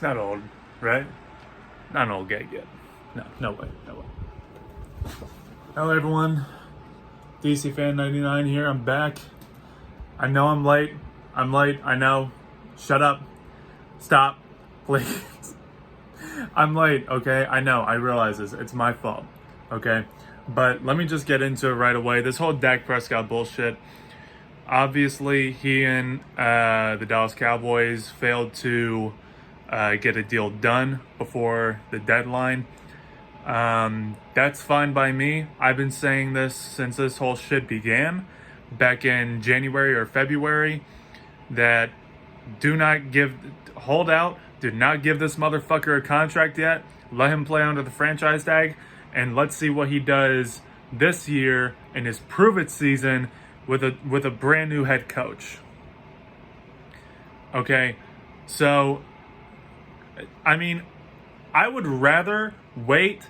It's not old, right? Not an old gag yet. No way. Hello everyone, DC Fan 99 here. I'm back. I know I'm late. I know. Shut up. Stop. Please. I'm late, okay? I know. I realize this. It's my fault, okay? But let me just get into it right away. This whole Dak Prescott bullshit. Obviously, he and the Dallas Cowboys failed to get a deal done before the deadline. That's fine by me. I've been saying this since this whole shit began back in January or February, that hold out, do not give this motherfucker a contract yet. Let him play under the franchise tag, and let's see what he does this year in his prove-it season with a brand new head coach. Okay, so, I mean, I would rather wait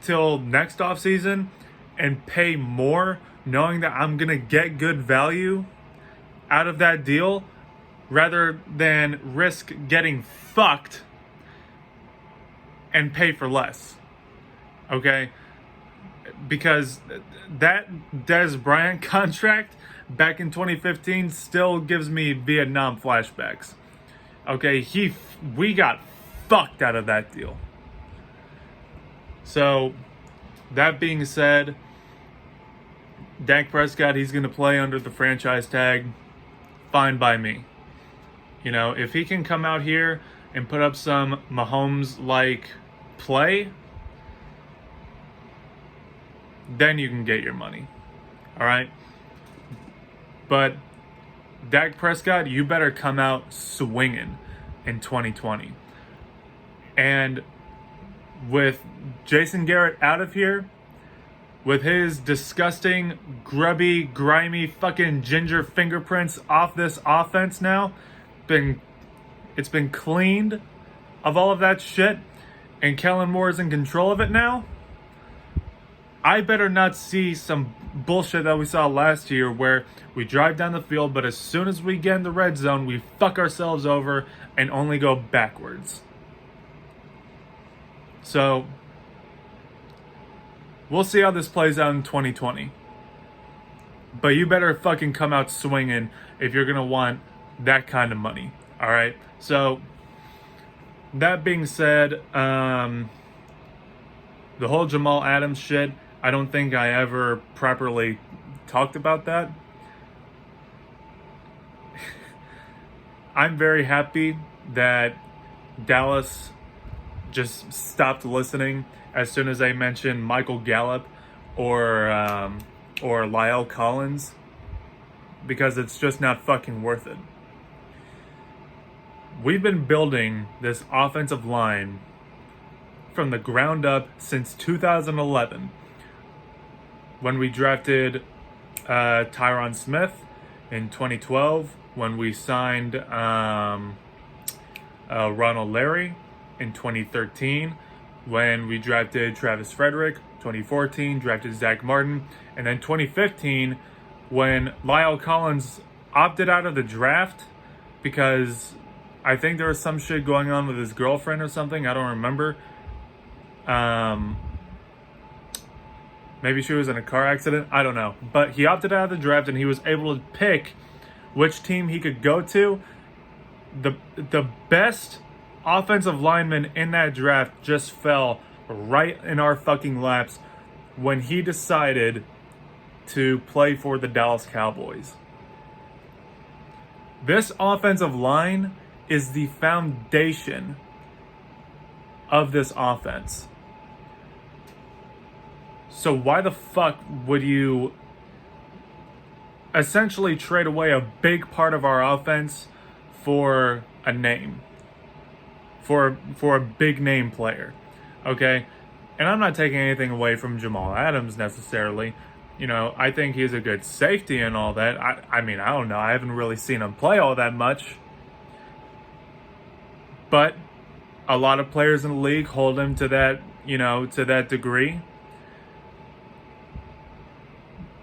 till next offseason and pay more knowing that I'm going to get good value out of that deal rather than risk getting fucked and pay for less. Okay? Because that Dez Bryant contract back in 2015 still gives me Vietnam flashbacks. Okay, we got fucked out of that deal. So, that being said, Dak Prescott, he's going to play under the franchise tag. Fine by me. You know, if he can come out here and put up some Mahomes-like play, then you can get your money. All right? But Dak Prescott, you better come out swinging in 2020. And with Jason Garrett out of here, with his disgusting, grubby, grimy, fucking ginger fingerprints off this offense now, it's been cleaned of all of that shit, and Kellen Moore is in control of it now, I better not see some bullshit that we saw last year where we drive down the field, but as soon as we get in the red zone, we fuck ourselves over and only go backwards. So, we'll see how this plays out in 2020. But you better fucking come out swinging if you're going to want that kind of money. Alright? So, that being said, the whole Jamal Adams shit, I don't think I ever properly talked about that. I'm very happy that Dallas just stopped listening as soon as I mentioned Michael Gallup or La'el Collins, because it's just not fucking worth it. We've been building this offensive line from the ground up since 2011, when we drafted Tyron Smith, in 2012 when we signed Ronald Larry, in 2013 when we drafted Travis Frederick, 2014 drafted Zach Martin, and then 2015 when La'el Collins opted out of the draft because I think there was some shit going on with his girlfriend or something. I don't remember. Maybe she was in a car accident. I don't know. But he opted out of the draft and he was able to pick which team he could go to. The best offensive lineman in that draft just fell right in our fucking laps when he decided to play for the Dallas Cowboys. This offensive line is the foundation of this offense. So why the fuck would you essentially trade away a big part of our offense for a name? For a big name player, okay? And I'm not taking anything away from Jamal Adams necessarily. You know, I think he's a good safety and all that. I mean, I don't know. I haven't really seen him play all that much. But a lot of players in the league hold him to that, you know, to that degree.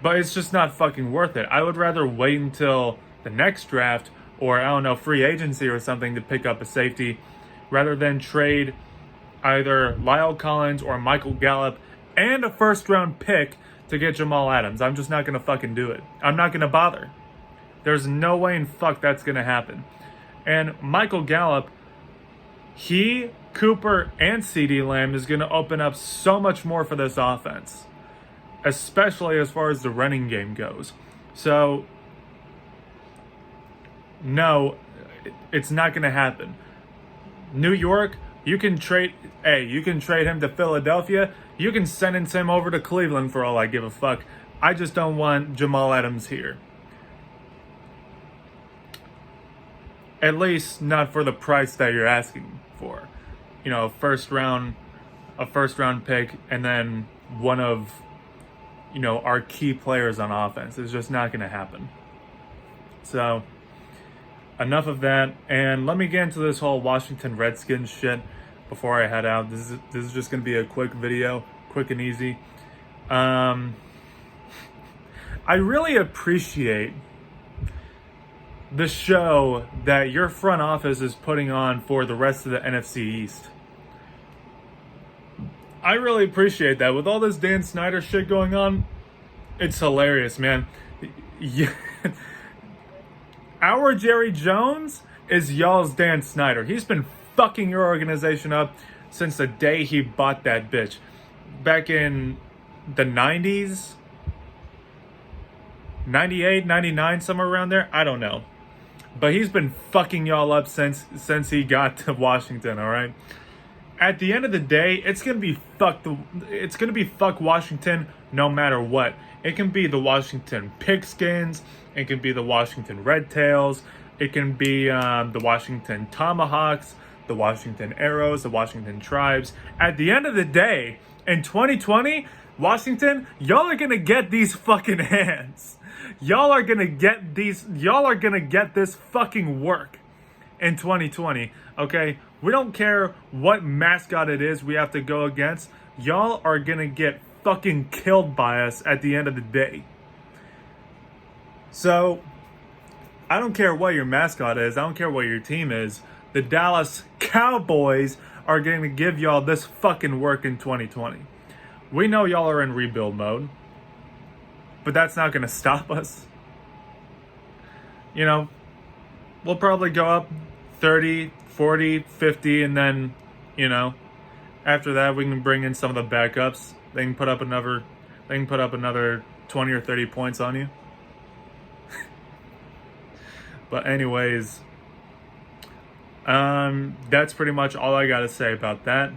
But it's just not fucking worth it. I would rather wait until the next draft or, I don't know, free agency or something to pick up a safety rather than trade either Lyle Collins or Michael Gallup and a first-round pick to get Jamal Adams. I'm just not going to fucking do it. I'm not going to bother. There's no way in fuck that's going to happen. And Michael Gallup, Cooper, and CeeDee Lamb is going to open up so much more for this offense, especially as far as the running game goes. So, no, it's not going to happen. New York, you can trade him to Philadelphia. You can sentence him over to Cleveland for all I give a fuck. I just don't want Jamal Adams here. At least not for the price that you're asking for. A first round pick, and then one of, our key players on offense. It's just not going to happen. So, enough of that, and let me get into this whole Washington Redskins shit before I head out. This is just going to be a quick video, quick and easy. I really appreciate the show that your front office is putting on for the rest of the NFC East. I really appreciate that. With all this Dan Snyder shit going on, it's hilarious, man. Yeah. Our Jerry Jones is y'all's Dan Snyder. He's been fucking your organization up since the day he bought that bitch. Back in the 90s, 98, 99, somewhere around there. I don't know. But he's been fucking y'all up since he got to Washington, all right? At the end of the day, it's going to be fuck Washington no matter what. It can be the Washington Pigskins, it can be the Washington Red Tails, it can be the Washington Tomahawks, the Washington Arrows, the Washington Tribes. At the end of the day, in 2020, Washington, y'all are going to get these fucking hands. Y'all are gonna get this fucking work in 2020, okay? We don't care what mascot it is we have to go against. Y'all are gonna get fucking killed by us at the end of the day. So, I don't care what your mascot is. I don't care what your team is. The Dallas Cowboys are going to give y'all this fucking work in 2020. We know y'all are in rebuild mode, but that's not going to stop us. We'll probably go up 30, 40, 50, and then, after that we can bring in some of the backups. They can put up another 20 or 30 points on you. But anyways, that's pretty much all I got to say about that.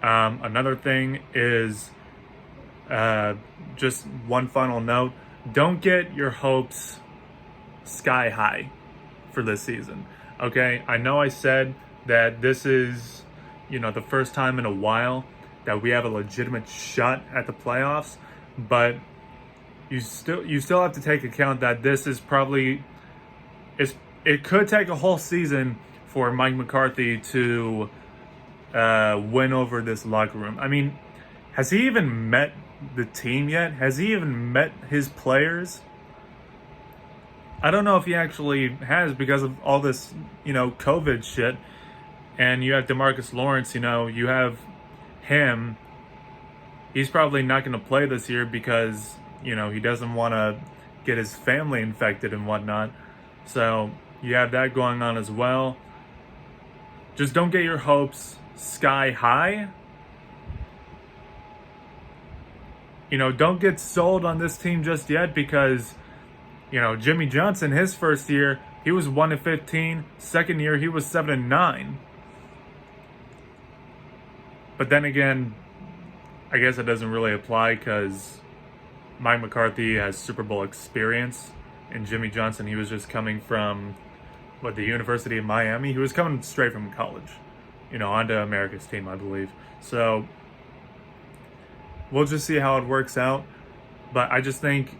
Another thing is, just one final note. Don't get your hopes sky high for this season. Okay, I know I said that this is, the first time in a while that we have a legitimate shot at the playoffs, but you still have to take account that this is probably, it could take a whole season for Mike McCarthy to win over this locker room. I mean, has he even met the team yet? Has he even met his players? I don't know if he actually has, because of all this, COVID shit. And you have DeMarcus Lawrence, you have him. He's probably not going to play this year because, he doesn't want to get his family infected and whatnot. So you have that going on as well. Just don't get your hopes sky high. Don't get sold on this team just yet, because, Jimmy Johnson, his first year, he was 1-15. Second year, he was 7-9. But then again, I guess it doesn't really apply because Mike McCarthy has Super Bowl experience, and Jimmy Johnson, he was just coming from, the University of Miami? He was coming straight from college, onto America's team, I believe. So we'll just see how it works out. But I just think,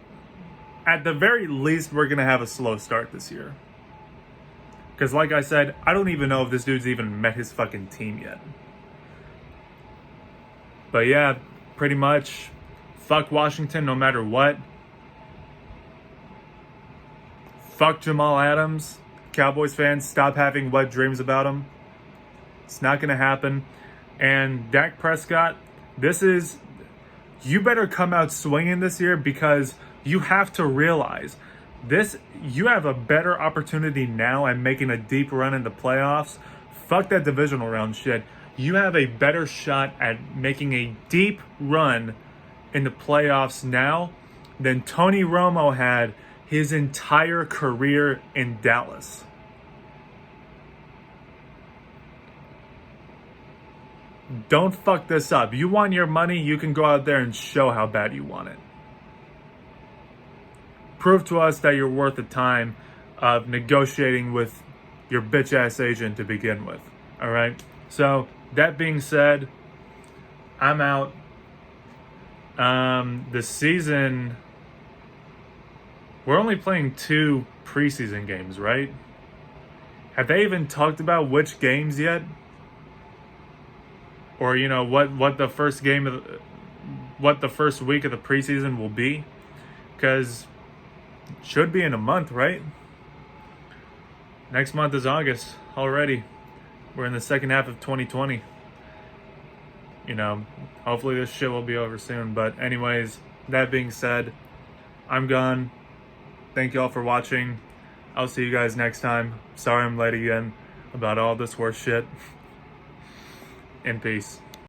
at the very least, we're going to have a slow start this year. Because like I said, I don't even know if this dude's even met his fucking team yet. But yeah, pretty much, fuck Washington no matter what. Fuck Jamal Adams. Cowboys fans, stop having wet dreams about him. It's not going to happen. And Dak Prescott, you better come out swinging this year, because you have to realize you have a better opportunity now at making a deep run in the playoffs. Fuck that divisional round shit. You have a better shot at making a deep run in the playoffs now than Tony Romo had his entire career in Dallas. Don't fuck this up. You want your money, you can go out there and show how bad you want it. Prove to us that you're worth the time of negotiating with your bitch ass agent to begin with. All right? So, that being said, I'm out. The season, we're only playing 2 preseason games, right? Have they even talked about which games yet? Or, what the first week of the preseason will be? Because it should be in a month, right? Next month is August already. We're in the second half of 2020. Hopefully this shit will be over soon. But anyways, that being said, I'm gone. Thank you all for watching. I'll see you guys next time. Sorry I'm late again about all this horse shit. In peace.